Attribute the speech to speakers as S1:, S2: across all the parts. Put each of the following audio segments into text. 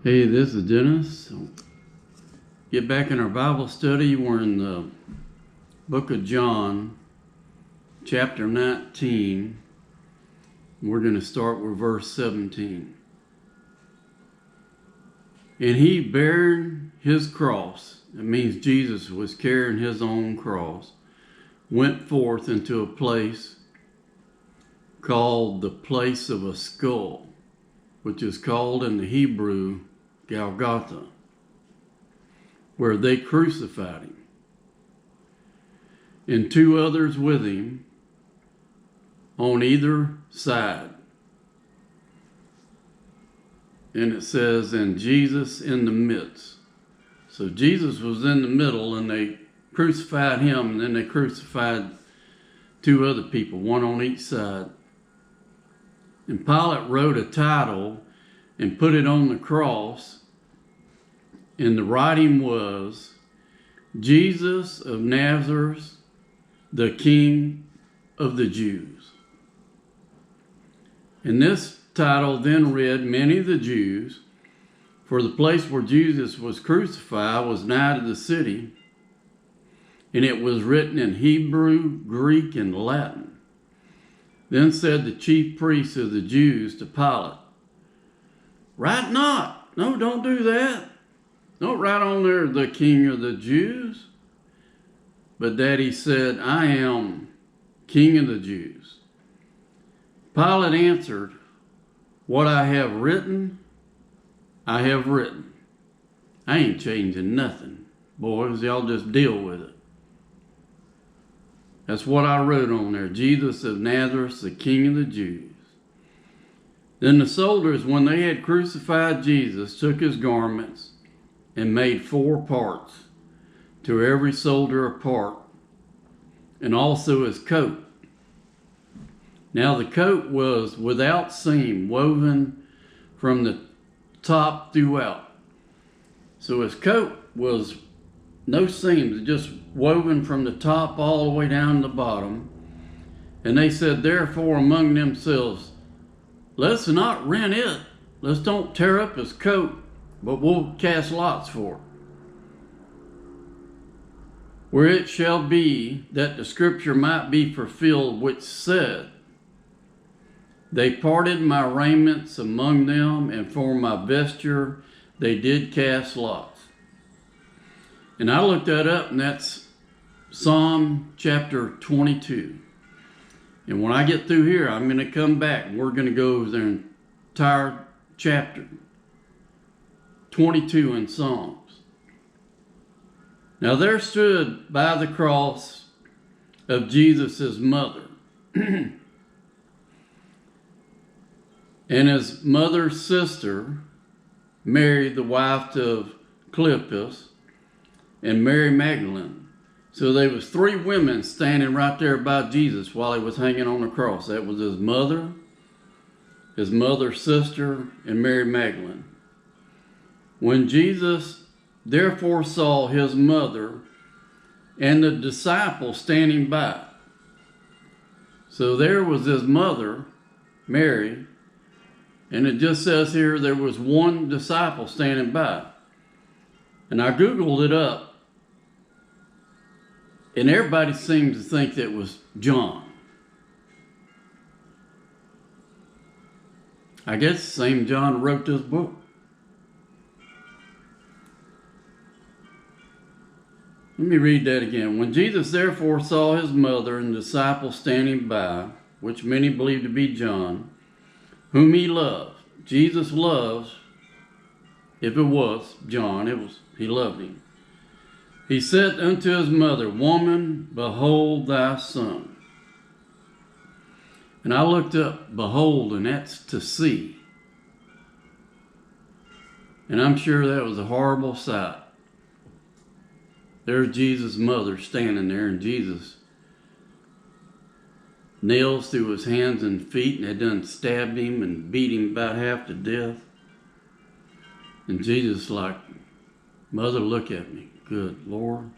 S1: Hey, this is Dennis. So get back in our Bible study. We're in the book of John, chapter 19. We're going to start with verse 17. And he bearing his cross, it means Jesus was carrying his own cross, went forth into a place called the place of a skull, which is called in the Hebrew Golgotha, where they crucified him, and two others with him on either side. And it says, and Jesus in the midst. So Jesus was in the middle, and they crucified him, and then they crucified two other people, one on each side. And Pilate wrote a title and put it on the cross, and the writing was, Jesus of Nazareth, the King of the Jews. And this title then read, many of the Jews, for the place where Jesus was crucified was nigh to the city, and it was written in Hebrew, Greek, and Latin. Then said the chief priests of the Jews to Pilate, write not. No, don't do that. Don't write on there the King of the Jews. But that he said, I am King of the Jews. Pilate answered, what I have written, I have written. I ain't changing nothing. Boys, y'all just deal with it. That's what I wrote on there. Jesus of Nazareth, the King of the Jews. Then the soldiers, when they had crucified Jesus, took his garments and made 4 parts, to every soldier a part, and also his coat. Now the coat was without seam, woven from the top throughout. So his coat was no seams, just woven from the top all the way down to the bottom. And they said, therefore, among themselves, let's not rent it. Let's don't tear up his coat, but we'll cast lots for it. Where it shall be that the scripture might be fulfilled, which said, they parted my raiments among them, and for my vesture they did cast lots. And I looked that up, and that's Psalm chapter 22. And when I get through here, I'm going to come back, and we're going to go over the entire chapter 22 in Psalms. Now there stood by the cross of Jesus' mother, and his mother's sister, Mary, the wife of Cleopas, and Mary Magdalene. So there was 3 women standing right there by Jesus while he was hanging on the cross. That was his mother's sister, and Mary Magdalene. When Jesus therefore saw his mother and the disciple standing by. So there was his mother, Mary, and it just says here there was one disciple standing by. And I Googled it up, and everybody seems to think that it was John. I guess the same John wrote this book. Let me read that again. When Jesus therefore saw his mother and the disciple standing by, which many believe to be John, whom he loved. Jesus loves, if it was John, he loved him. He said unto his mother, woman, behold thy son. And I looked up, behold, and that's to see. And I'm sure that was a horrible sight. There's Jesus' mother standing there, and Jesus nails through his hands and feet, and they done stabbed him and beat him about half to death. And Jesus like, mother, look at me. Good Lord.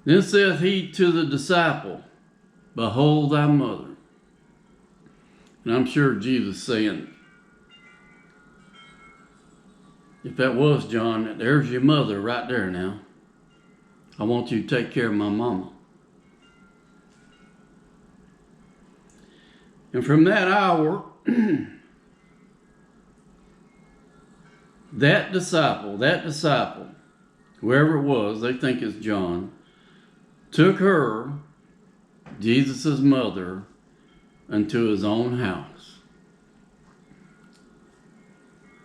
S1: Then saith he to the disciple, behold thy mother. And I'm sure Jesus saying, If that was John, there's your mother right there now. I want you to take care of my mama. And from that hour, that disciple, whoever it was, they think it's John, took her, Jesus' mother, into his own house.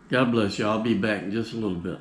S1: God bless you. I'll be back in just a little bit.